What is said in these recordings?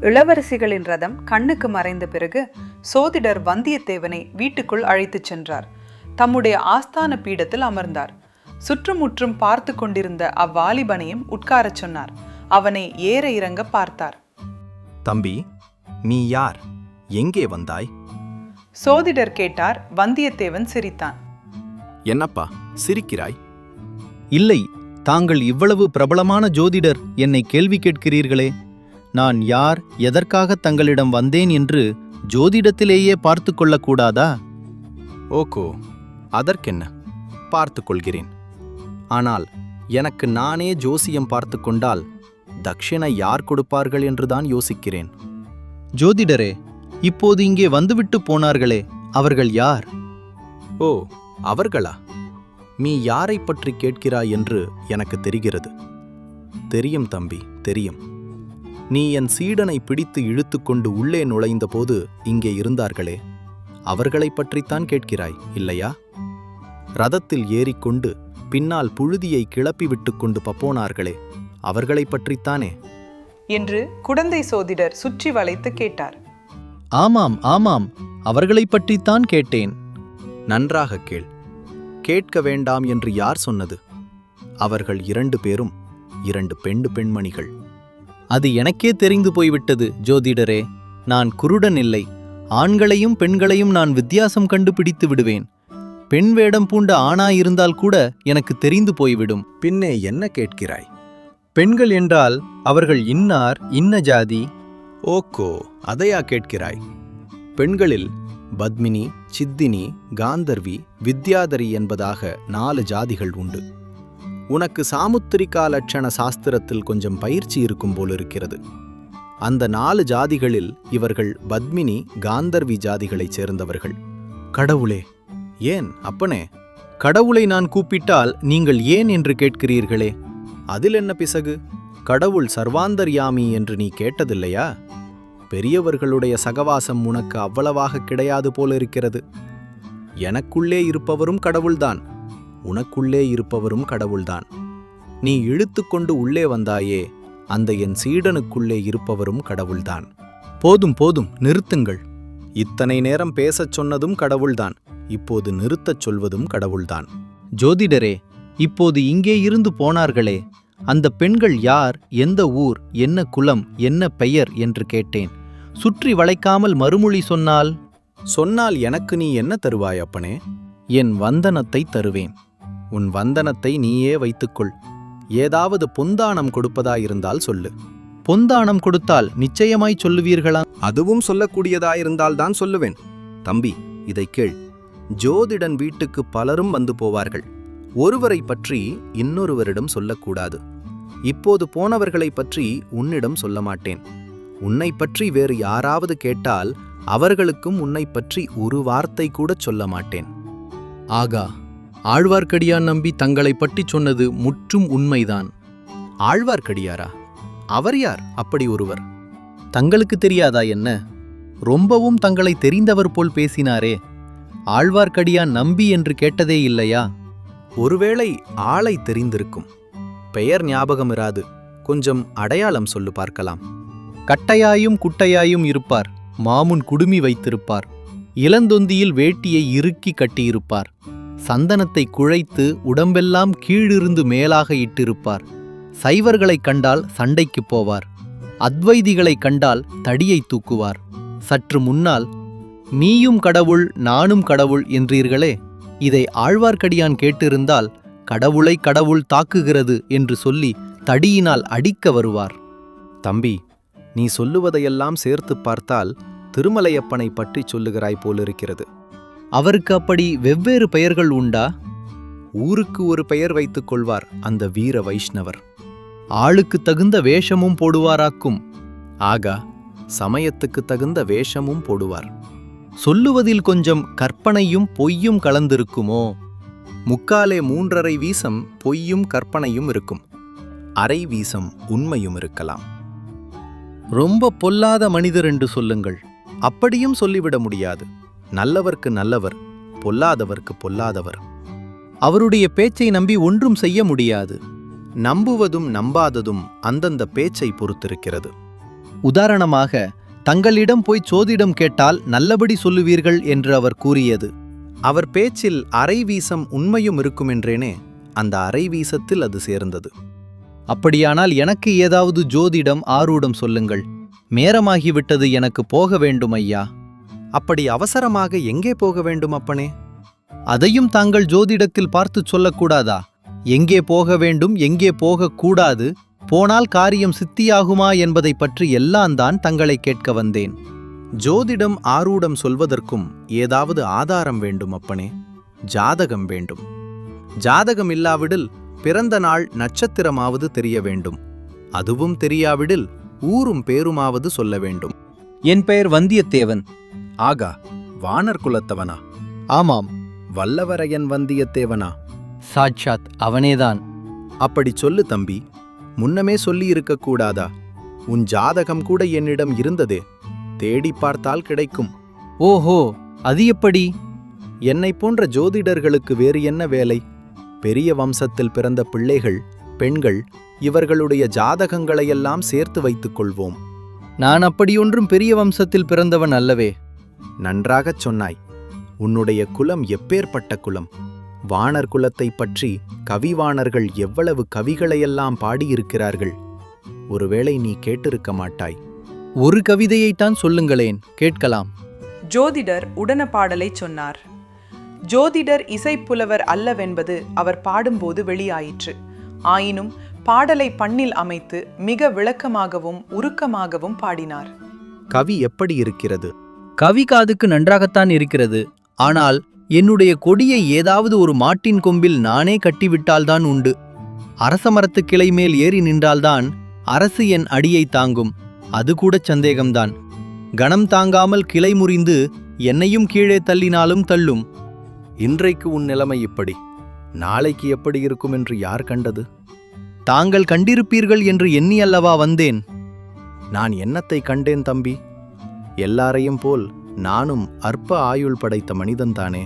இளவரசிகளின் ரதம் கண்ணுக்கு மறைந்த பிறகு சோதிடர் வந்தியத்தேவனை வீட்டுக்குள் அழைத்துச் சென்றார். தம்முடைய ஆஸ்தான பீடத்தில் அமர்ந்தார். சுற்றுமுற்றும் பார்த்து கொண்டிருந்த அவ்வாலிபனையும் உட்காரச் சொன்னார். அவனை ஏற இறங்க பார்த்தார். தம்பி, நீ யார்? எங்கே வந்தாய்? சோதிடர் கேட்டார். வந்தியத்தேவன் சிரித்தான். என்னப்பா சிரிக்கிறாய்? இல்லை, தாங்கள் இவ்வளவு பிரபலமான ஜோதிடர் என்னை கேள்வி கேட்கிறீர்களே. நான் யார், எதற்காக தங்களிடம் வந்தேன் என்று ஜோதிடத்திலேயே பார்த்து கொள்ளக்கூடாதா? ஓகோ, அதற்கென்ன, பார்த்து கொள்கிறேன். ஆனால் எனக்கு நானே ஜோசியம் பார்த்து கொண்டால் தட்சிணை யார் கொடுப்பார்கள் என்றுதான் யோசிக்கிறேன். ஜோதிடரே, இப்போது இங்கே வந்துவிட்டு போனார்களே, அவர்கள் யார்? ஓ, அவர்களா? நீ யாரை பற்றி கேட்கிறாய் என்று எனக்கு தெரிகிறது. தெரியும் தம்பி, தெரியும். நீ என் சீடனை பிடித்து இழுத்துக்கொண்டு உள்ளே நுழைந்தபோது இங்கே இருந்தார்களே, அவர்களைப் பற்றித்தான் கேட்கிறாய், இல்லையா? ரதத்தில் ஏறிக்கொண்டு பின்னால் புழுதியை கிளப்பிவிட்டு கொண்டு போனார்களே, அவர்களைப் பற்றித்தானே என்று குடந்தை சோதிடர் சுற்றி வளைத்து கேட்டார். ஆமாம் ஆமாம், அவர்களைப் பற்றித்தான் கேட்டேன். நன்றாக கேள். கேட்க வேண்டாம் என்று யார் சொன்னது? அவர்கள் 2 பேரும் 2 பெண்மணிகள். அது எனக்கே தெரிந்து போய்விட்டது ஜோதிடரே. நான் குருடன் இல்லை. ஆண்களையும் பெண்களையும் நான் வித்தியாசம் கண்டுபிடித்து விடுவேன். பெண் வேடம் பூண்ட ஆணாயிருந்தால் கூட எனக்கு தெரிந்து போய்விடும். பின்னே என்ன கேட்கிறாய்? பெண்கள் என்றால் அவர்கள் இன்னார், இன்ன ஜாதி. ஓக்கோ, அதையா கேட்கிறாய்? பெண்களில் பத்மினி, சித்தினி, காந்தர்வி, வித்யாதரி என்பதாக 4 ஜாதிகள் உண்டு. உனக்கு சாமுத்திரிகா லட்சண சாஸ்திரத்தில் கொஞ்சம் பயிற்சி இருக்கும் போலிருக்கிறது. அந்த 4 ஜாதிகளில் இவர்கள் பத்மினி, காந்தர்வி ஜாதிகளைச் சேர்ந்தவர்கள். கடவுளே! ஏன் அப்பனே? கடவுளை நான் கூப்பிட்டால் நீங்கள் ஏன் என்று கேட்கிறீர்களே. அதில் என்ன பிசகு? கடவுள் சர்வாந்தர்யாமி என்று நீ கேட்டதில்லையா? பெரியவர்களுடைய சகவாசம் உனக்கு அவ்வளவாக கிடையாது போலிருக்கிறது. எனக்குள்ளே இருப்பவரும் கடவுள்தான், உனக்குள்ளே இருப்பவரும் கடவுள்தான். நீ இழுத்துக்கொண்டு உள்ளே வந்தாயே, அந்த என் சீடனுக்குள்ளே இருப்பவரும் கடவுள்தான். போதும் போதும், நிறுத்துங்கள். இத்தனை நேரம் பேசச் சொன்னதும் கடவுள்தான், இப்போது நிறுத்தச் சொல்வதும் கடவுள்தான். ஜோதிடரே, இப்போது இங்கே இருந்து போனார்களே, அந்த பெண்கள் யார், எந்த ஊர், என்ன குலம், என்ன பெயர் என்று கேட்டேன். சுற்றி வளைக்காமல் மறுமொழி சொன்னால் எனக்கு நீ என்ன தருவாய் அப்பனே? என் வந்தனத்தை தருவேன். உன் வந்தனத்தை நீயே வைத்துக்கொள். ஏதாவது பொந்தானம் கொடுப்பதாயிருந்தால் சொல்லு. பொந்தானம் கொடுத்தால் நிச்சயமாய் சொல்லுவீர்களா? அதுவும் சொல்லக்கூடியதாயிருந்தால்தான் சொல்லுவேன். தம்பி, இதை கேள். ஜோதிடன் வீட்டுக்கு பலரும் வந்து போவார்கள். ஒருவரை பற்றி இன்னொருவரிடம் சொல்லக்கூடாது. இப்போது போனவர்களை பற்றி உன்னிடம் சொல்ல மாட்டேன். உன்னை பற்றி வேறு யாராவது கேட்டால் அவர்களுக்கும் உன்னை பற்றி ஒரு வார்த்தை கூட சொல்ல மாட்டேன். ஆகா, ஆழ்வார்க்கடியான் நம்பி தங்களை பற்றி சொன்னது முற்றும் உண்மைதான். ஆழ்வார்க்கடியாரா? அவர் யார் அப்படி ஒருவர்? தங்களுக்கு தெரியாதா என்ன? ரொம்பவும் தங்களை தெரிந்தவர் போல் பேசினாரே. ஆழ்வார்க்கடியான் நம்பி என்று கேட்டதே இல்லையா? ஒருவேளை ஆளை தெரிந்திருக்கும், பெயர் ஞாபகம் இராது. கொஞ்சம் அடையாளம் சொல்லு பார்க்கலாம். கட்டையாயும் குட்டையாயும் இருப்பார். மாமுன் குடுமி வைத்திருப்பார். இளந்தொந்தியில் வேட்டியை இறுக்கி கட்டியிருப்பார். சந்தனத்தை குழைத்து உடம்பெல்லாம் கீழிருந்து மேலாக இட்டிருப்பார். சைவர்களைக் கண்டால் சண்டைக்குப் போவார். அத்வைதிகளைக் கண்டால் தடியை தூக்குவார். சற்று முன்னால் நீயும் கடவுள் நானும் கடவுள் என்றீர்களே, இதை ஆழ்வார்க்கடியான் கேட்டிருந்தால் கடவுளை கடவுள் தாக்குகிறது என்று சொல்லி தடியினால் அடிக்க வருவார். தம்பி, நீ சொல்லுவதையெல்லாம் சேர்த்துப் பார்த்தால் திருமலையப்பனை பற்றி சொல்லுகிறாய் போலிருக்கிறது. அவருக்கு அப்படி வெவ்வேறு பெயர்கள் உண்டா? ஊருக்கு ஒரு பெயர் வைத்துக் கொள்வார் அந்த வீர வைஷ்ணவர். ஆளுக்கு தகுந்த வேஷமும் போடுவாராக்கும். ஆகா, சமயத்துக்கு தகுந்த வேஷமும் போடுவார். சொல்லுவதில் கொஞ்சம் கற்பனையும் பொய்யும் கலந்திருக்குமோ? 3/4 வீசம் பொய்யும் கற்பனையும் இருக்கும். அரை வீசம் உண்மையும் இருக்கலாம். ரொம்ப பொல்லாத மனிதர் என்று சொல்லுங்கள். அப்படியும் சொல்லிவிட முடியாது. நல்லவர்க்கு நல்லவர், பொல்லாதவர்க்கு பொல்லாதவர். அவருடைய பேச்சை நம்பி ஒன்றும் செய்ய முடியாது. நம்புவதும் நம்பாததும் அந்தந்த பேச்சை பொறுத்திருக்கிறது. உதாரணமாக, தங்களிடம் போய் சோதிடம் கேட்டால் நல்லபடி சொல்லுவீர்கள் என்று அவர் கூறியது. அவர் பேச்சில் அரை வீசம் உண்மையும் இருக்குமென்றேனே, அந்த அரை வீசத்தில் அது சேர்ந்தது. அப்படியானால் எனக்கு ஏதாவது ஜோதிடம் ஆரூடம் சொல்லுங்கள். நேரமாகிவிட்டது, எனக்கு போக வேண்டும் ஐயா. அப்படி அவசரமாக எங்கே போக வேண்டும் அப்பனே? அதையும் தாங்கள் ஜோதிடத்தில் பார்த்துச் சொல்லக்கூடாதா? எங்கே போக வேண்டும், எங்கே போகக்கூடாது, போனால் காரியம் சித்தியாகுமா என்பதை பற்றி எல்லாம்தான் தங்களை கேட்க வந்தேன். ஜோதிடம் ஆரூடம் சொல்வதற்கும் ஏதாவது ஆதாரம் வேண்டும் அப்பனே. ஜாதகம் வேண்டும். ஜாதகம் இல்லாவிடில் பிறந்த நாள் நட்சத்திரமாவது தெரிய வேண்டும். அதுவும் தெரியாவிடில் ஊரும் பேருமாவது சொல்ல வேண்டும். என் பெயர் வந்தியத்தேவன். ஆகா, வானர் குலத்தவனா? ஆமாம். வல்லவரையன் வந்தியத்தேவனா? சாட்சாத் அவனேதான். அப்படி சொல்லு தம்பி. முன்னமே சொல்லியிருக்க கூடாதா? உன் ஜாதகம் கூட என்னிடம் இருந்ததே. தேடி பார்த்தால் கிடைக்கும். ஓஹோ, அது எப்படி? என்னை போன்ற ஜோதிடர்களுக்கு வேறு என்ன வேலை? பெரிய வம்சத்தில் பிறந்த பிள்ளைகள், பெண்கள், இவர்களுடைய ஜாதகங்களையெல்லாம் சேர்த்து வைத்துக் கொள்வோம். நான் அப்படியொன்றும் பெரிய வம்சத்தில் பிறந்தவன் அல்லவே. நன்றாகச் சொன்னாய். உன்னுடைய குலம் எப்பேற்பட்ட குலம்! வானர் குலத்தைப் பற்றி கவிவாணர்கள் எவ்வளவு கவிகளையெல்லாம் பாடியிருக்கிறார்கள். ஒருவேளை நீ கேட்டிருக்க மாட்டாய். ஒரு கவிதையைத்தான் சொல்லுங்களேன், கேட்கலாம். ஜோதிடர் உடன பாடலை சொன்னார். ஜோதிடர் இசைப்புலவர் அல்லவென்பது அவர் பாடும்போது வெளியாயிற்று. ஆயினும் பாடலை பண்ணில் அமைத்து மிக விளக்கமாகவும் உருக்கமாகவும் பாடினார். கவி எப்படி இருக்கிறது? கவி காதுக்கு நன்றாகத்தான் இருக்கிறது. ஆனால் என்னுடைய கொடியை ஏதாவது ஒரு மாட்டின் கொம்பில் நானே கட்டிவிட்டால்தான் உண்டு. அரச மரத்து கிளை மேல் ஏறி நின்றால்தான் அரசு என் அடியை தாங்கும். அது கூட சந்தேகம்தான். கணம் தாங்காமல் கிளை முறிந்து என்னையும் கீழே தள்ளினாலும் தள்ளும். இன்றைக்கு உன் நிலைமை இப்படி, நாளைக்கு எப்படி இருக்கும் என்று யார் கண்டது? தாங்கள் கண்டிருப்பீர்கள் என்று எண்ணி அல்லவா வந்தேன். நான் என்னத்தை கண்டேன் தம்பி? எல்லாரையும் போல் நானும் அற்ப ஆயுள் படைத்த மனிதன்தானே.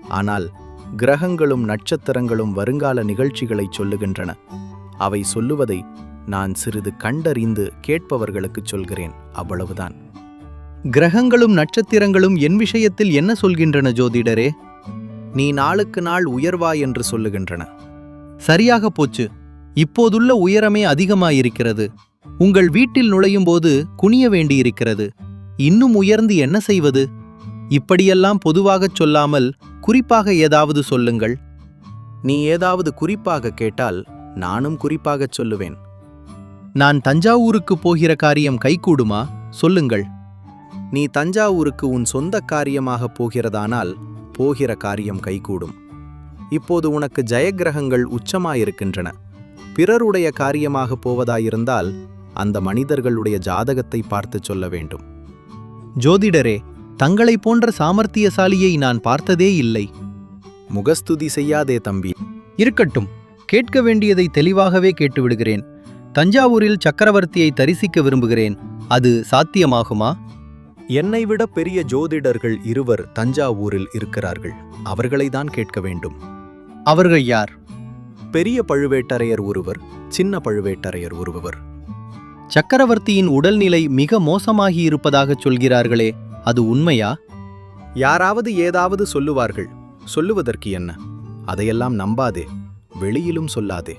ஆனால் கிரகங்களும் நட்சத்திரங்களும் வருங்கால நிகழ்ச்சிகளைச் சொல்லுகின்றன. அவை சொல்லுவதை நான் சிறிது கண்டறிந்து கேட்பவர்களுக்குச் சொல்கிறேன், அவ்வளவுதான். கிரகங்களும் நட்சத்திரங்களும் என் விஷயத்தில் என்ன சொல்கின்றன ஜோதிடரே? நீ நாளுக்கு நாள் உயர்வாய் என்று சொல்லுகின்றன. சரியாக போச்சு. இப்போதுள்ள உயரமே அதிகமாயிருக்கிறது. உங்கள் வீட்டில் நுழையும்போது குனிய வேண்டியிருக்கிறது. இன்னும் உயர்ந்து என்ன செய்வது? இப்படியெல்லாம் பொதுவாகச் சொல்லாமல் குறிப்பாக ஏதாவது சொல்லுங்கள். நீ ஏதாவது குறிப்பாக கேட்டால் நானும் குறிப்பாகச் சொல்லுவேன். நான் தஞ்சாவூருக்கு போகிற காரியம் கைகூடுமா? சொல்லுங்கள். நீ தஞ்சாவூருக்கு உன் சொந்த காரியமாக போகிறதானால் போகிற காரியம் கைகூடும். இப்போது உனக்கு ஜெயக்கிரகங்கள் உச்சமாயிருக்கின்றன. பிறருடைய காரியமாக போவதாயிருந்தால் அந்த மனிதர்களுடைய ஜாதகத்தை பார்த்து சொல்ல வேண்டும். ஜோதிடரே, தங்களை போன்ற சாமர்த்தியசாலியை நான் பார்த்ததே இல்லை. முகஸ்துதி செய்யாதே தம்பி. இருக்கட்டும், கேட்க வேண்டியதை தெளிவாகவே கேட்டுவிடுகிறேன். தஞ்சாவூரில் சக்கரவர்த்தியை தரிசிக்க விரும்புகிறேன். அது சாத்தியமாகுமா? என்னை விட பெரிய ஜோதிடர்கள் இருவர் தஞ்சாவூரில் இருக்கிறார்கள். அவர்களைதான் கேட்க வேண்டும். அவர்கள் யார்? பெரிய பழுவேட்டரையர் ஒருவர், சின்ன பழுவேட்டரையர் ஒருவர். சக்கரவர்த்தியின் உடல்நிலை மிக மோசமாகி இருப்பதாகச் சொல்கிறார்களே, அது உண்மையா? யாராவது ஏதாவது சொல்லுவார்கள். சொல்லுவதற்கு என்ன? அதையெல்லாம் நம்பாதே, வெளியிலும் சொல்லாதே.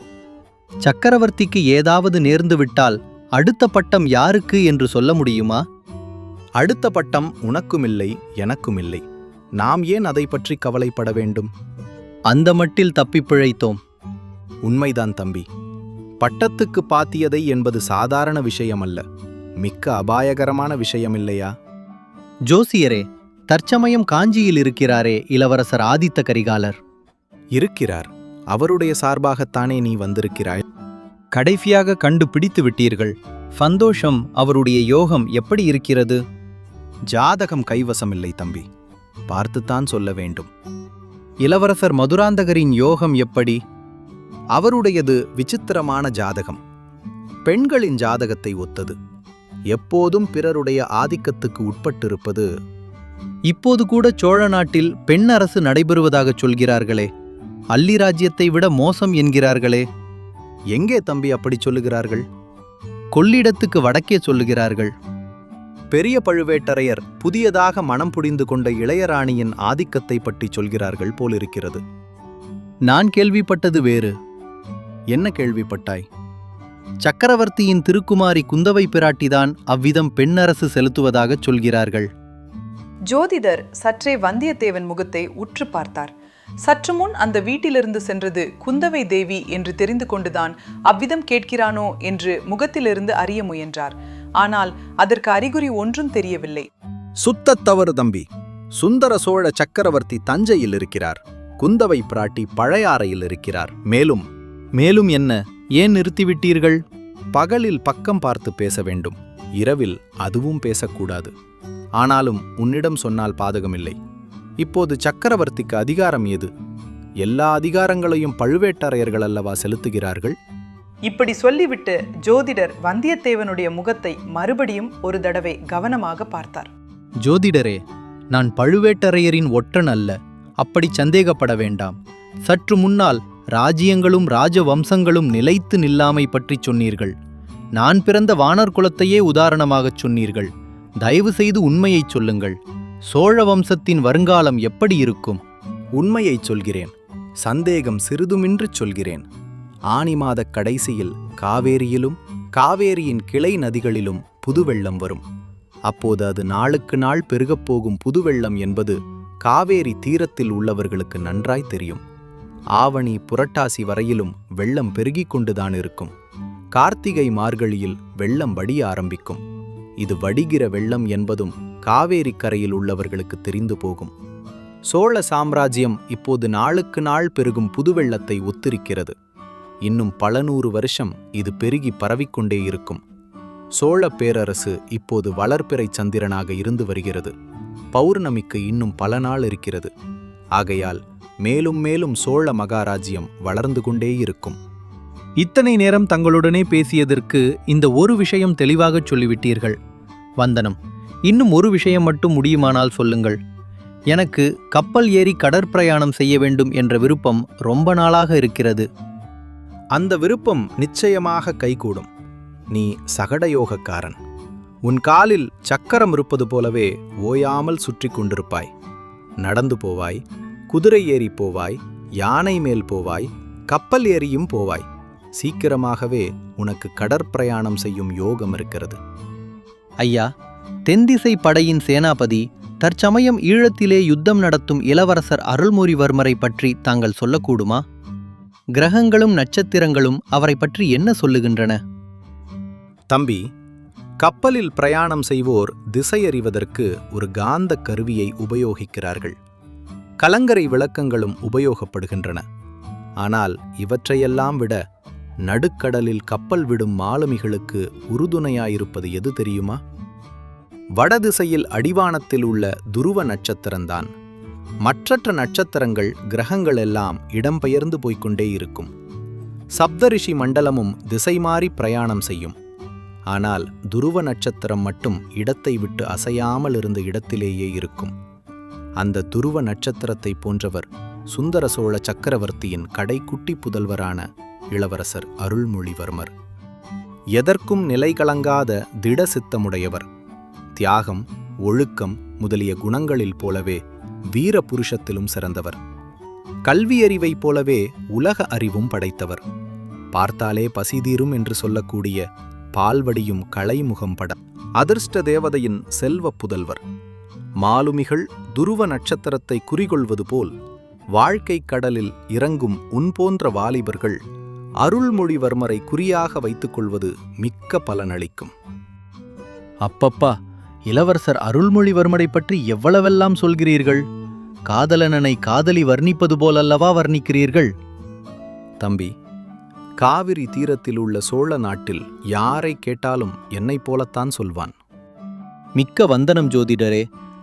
சக்கரவர்த்திக்கு ஏதாவது நேர்ந்துவிட்டால் அடுத்த பட்டம் யாருக்கு என்று சொல்ல முடியுமா? அடுத்த பட்டம் உனக்குமில்லை, எனக்குமில்லை. நாம் ஏன் அதை பற்றி கவலைப்பட வேண்டும்? அந்த மட்டில் தப்பிப் பிழைத்தோம். உண்மைதான் தம்பி. பட்டத்துக்கு பாத்தியதை என்பது சாதாரண விஷயமல்ல, மிக்க அபாயகரமான விஷயமில்லையா? ஜோசியரே, தற்சமயம் காஞ்சியில் இருக்கிறாரே இளவரசர் ஆதித்த கரிகாலர். இருக்கிறார். அவருடைய சார்பாகத்தானே நீ வந்திருக்கிறாய். கடைசியாக கண்டுபிடித்து விட்டீர்கள். சந்தோஷம். அவருடைய யோகம் எப்படி இருக்கிறது? ஜாதகம் கைவசமில்லை தம்பி, பார்த்துத்தான் சொல்ல வேண்டும். இளவரசர் மதுராந்தகரின் யோகம் எப்படி? அவருடையது விசித்திரமான ஜாதகம். பெண்களின் ஜாதகத்தை ஒத்தது. எப்போதும் பிறருடைய ஆதிக்கத்துக்கு உட்பட்டிருப்பது. இப்போது கூட சோழ நாட்டில் பெண் அரசு நடைபெறுவதாகச் சொல்கிறார்களே, அல்லி ராஜ்யத்தை விட மோசம் என்கிறார்களே. எங்கே தம்பி அப்படி சொல்லுகிறார்கள்? கொள்ளிடத்துக்கு வடக்கே சொல்லுகிறார்கள். பெரிய பழுவேட்டரையர் புதியதாக மனம் புரிந்து கொண்ட இளையராணியின் ஆதிக்கத்தை பற்றி சொல்கிறார்கள் போலிருக்கிறது. நான் கேள்விப்பட்டது வேறு. என்ன கேள்விப்பட்டாய்? சக்கரவர்த்தியின் திருக்குமாரி குந்தவை பிராட்டிதான் அவ்விதம் பெண்ணரசு செலுத்துவதாகச் சொல்கிறார்கள். ஜோதிடர் சற்றே வந்தியத்தேவன் முகத்தை உற்று பார்த்தார். சற்று முன் அந்த வீட்டிலிருந்து சென்றது குந்தவை தேவி என்று தெரிந்து கொண்டுதான் அவ்விதம் கேட்கிறானோ என்று முகத்திலிருந்து அறிய முயன்றார். ஆனால் அதற்கு அறிகுறி ஒன்றும் தெரியவில்லை. சுத்தத் தவறு தம்பி. சுந்தர சோழ சக்கரவர்த்தி தஞ்சையில் இருக்கிறார். குந்தவை பிராட்டி பழையாறையில் இருக்கிறார். மேலும் என்ன? ஏன் நிறுத்திவிட்டீர்கள்? பகலில் பக்கம் பார்த்து பேச வேண்டும், இரவில் அதுவும் பேசக்கூடாது. ஆனாலும் உன்னிடம் சொன்னால் பாதகமில்லை. இப்போது சக்கரவர்த்திக்கு அதிகாரம் ஏது? எல்லா அதிகாரங்களையும் பழுவேட்டரையர்கள் அல்லவா செலுத்துகிறார்கள்? இப்படி சொல்லிவிட்டு ஜோதிடர் வந்தியத்தேவனுடைய முகத்தை மறுபடியும் ஒரு தடவை கவனமாக பார்த்தார். ஜோதிடரே, நான் பழுவேட்டரையரின் ஒற்றன் அல்ல. அப்படி சந்தேகப்பட வேண்டாம். சற்று முன்னால் ராஜ்யங்களும் ராஜவம்சங்களும் நிலைத்து நில்லாமை பற்றி சொன்னீர்கள். நான் பிறந்த வானர் குலத்தையே உதாரணமாகச் சொன்னீர்கள். தயவு செய்து உண்மையைச் சொல்லுங்கள். சோழ வம்சத்தின் வருங்காலம் எப்படி இருக்கும்? உண்மையைச் சொல்கிறேன். சந்தேகம் சிறிதுமின்றி சொல்கிறேன். ஆனி மாதக் கடைசியில் காவேரியிலும் காவேரியின் கிளை நதிகளிலும் புதுவெள்ளம் வரும். அப்போது அது நாளுக்கு நாள் பெருகப் போகும் புதுவெள்ளம் என்பது காவேரி தீரத்தில் உள்ளவர்களுக்கு நன்றாய் தெரியும். ஆவணி புரட்டாசி வரையிலும் வெள்ளம் பெருகிக் கொண்டுதான் இருக்கும். கார்த்திகை மார்கழியில் வெள்ளம் வடிய ஆரம்பிக்கும். இது வடிகிற வெள்ளம் என்பதும் காவேரி கரையில் உள்ளவர்களுக்கு தெரிந்து போகும். சோழ சாம்ராஜ்யம் இப்போது நாளுக்கு நாள் பெருகும் புதுவெள்ளத்தை ஒத்திருக்கிறது. இன்னும் பல 100 வருஷம் இது பெருகி பரவிக்கொண்டே இருக்கும். சோழ பேரரசு இப்போது வளர்பிறை சந்திரனாக இருந்து வருகிறது. பௌர்ணமிக்கு இன்னும் பல நாள் இருக்கிறது. ஆகையால் மேலும் மேலும் சோழ மகாராஜ்யம் வளர்ந்து கொண்டே இருக்கும். இத்தனை நேரம் தங்களுடனே பேசியதற்கு இந்த ஒரு விஷயம் தெளிவாகச் சொல்லிவிட்டீர்கள். வந்தனம், இன்னும் ஒரு விஷயம் மட்டும் முடியுமானால் சொல்லுங்கள். எனக்கு கப்பல் ஏறி கடற்பிரயாணம் செய்ய வேண்டும் என்ற விருப்பம் ரொம்ப நாளாக இருக்கிறது. அந்த விருப்பம் நிச்சயமாக கைகூடும். நீ சகடயோகக்காரன். உன் காலில் சக்கரம் இருப்பது போலவே ஓயாமல் சுற்றி கொண்டிருப்பாய். நடந்து போவாய், குதிரை ஏறி போவாய், யானை மேல் போவாய், கப்பல் ஏறியும் போவாய். சீக்கிரமாகவே உனக்கு கடற்பிரயாணம் செய்யும் யோகம் இருக்கிறது. ஐயா, தென்திசை படையின் சேனாபதி தற்சமயம் ஈழத்திலே யுத்தம் நடத்தும் இளவரசர் அருள்மொழிவர்மரை பற்றி தாங்கள் சொல்லக்கூடுமா? கிரகங்களும் நட்சத்திரங்களும் அவரை பற்றி என்ன சொல்லுகின்றன? தம்பி, கப்பலில் பிரயாணம் செய்வோர் திசையறிவதற்கு ஒரு காந்த கருவியை உபயோகிக்கிறார்கள். கலங்கரை விளக்கங்களும் உபயோகப்படுகின்றன. ஆனால் இவற்றையெல்லாம் விட நடுக்கடலில் கப்பல் விடும் மாலுமிகளுக்கு உறுதுணையாயிருப்பது எது தெரியுமா? வடதிசையில் அடிவானத்தில் உள்ள துருவ நட்சத்திரம்தான். மற்றற்ற நட்சத்திரங்கள் கிரகங்கள் எல்லாம் இடம்பெயர்ந்து போய்கொண்டே இருக்கும். சப்தரிஷி மண்டலமும் திசை மாறி பிரயாணம் செய்யும். ஆனால் துருவ நட்சத்திரம் மட்டும் இடத்தை விட்டு அசையாமல் இருந்த இடத்திலேயே இருக்கும். அந்த துருவ நட்சத்திரத்தை போன்றவர் சுந்தர சோழ சக்கரவர்த்தியின் கடைக்குட்டி புதல்வரான இளவரசர் அருள்மொழிவர்மர். எதற்கும் நிலை கலங்காத திட சித்தமுடையவர். தியாகம், ஒழுக்கம் முதலிய குணங்களில் போலவே வீர புருஷத்திலும் சிறந்தவர். கல்வியறிவைப் போலவே உலக அறிவும் படைத்தவர். பார்த்தாலே பசிதீரும் என்று சொல்லக்கூடிய பால்வடியும் களைமுகம் பட அதிர்ஷ்ட தேவதையின் செல்வ புதல்வர். மாலுமிகள் துருவ நட்சத்திரத்தை குறிகொள்வது போல் வாழ்க்கை கடலில் இறங்கும் உன்போன்ற வாலிபர்கள் அருள்மொழிவர்மரை குறியாக வைத்துக் கொள்வது மிக்க பலனளிக்கும். அப்பப்பா, இளவரசர் அருள்மொழிவர்மரை பற்றி எவ்வளவெல்லாம் சொல்கிறீர்கள்! காதலனனை காதலி வர்ணிப்பது போலல்லவா வர்ணிக்கிறீர்கள்? தம்பி, காவிரி தீரத்தில் உள்ள சோழ நாட்டில் யாரை கேட்டாலும் என்னைப் போலத்தான் சொல்வான். மிக்க வந்தனம் ஜோதிடரே.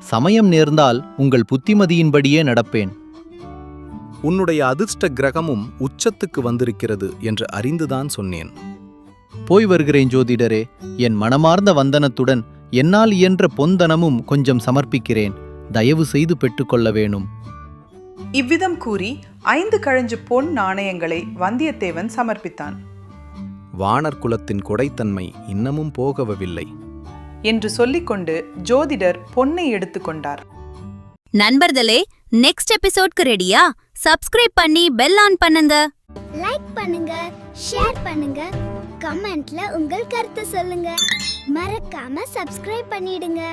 சமயம் நேர்ந்தால் உங்கள் புத்திமதியின்படியே நடப்பேன். உன்னுடைய அதிர்ஷ்ட கிரகமும் உச்சத்துக்கு வந்திருக்கிறது என்று அறிந்துதான் சொன்னேன். போய் வருகிறேன் ஜோதிடரே. என் மனமார்ந்த வந்தனத்துடன் என்னால் இயன்ற பொந்தனமும் கொஞ்சம் சமர்ப்பிக்கிறேன். தயவு செய்து பெற்றுக்கொள்ள வேணும். இவ்விதம் கூறி 5 கழஞ்சு பொன் நாணயங்களை வந்தியத்தேவன் சமர்ப்பித்தான். வாணர் குலத்தின் கொடைத்தன்மை இன்னமும் போகவில்லை என்று சொல்லிக்கொண்டு ஜோதிடர் பொன்னை எடுத்துக்கொண்டார். நண்பர்களே, நெக்ஸ்ட் எபிசோட்க்கு ரெடியா? சப்ஸ்கிரைப் பண்ணி பெல் ஆன் பண்ணுங்க. லைக் பண்ணுங்க, ஷேர் பண்ணுங்க, கமெண்ட்ல உங்கள் கருத்து சொல்லுங்க. மறக்காம சப்ஸ்கிரைப் பண்ணிடுங்க.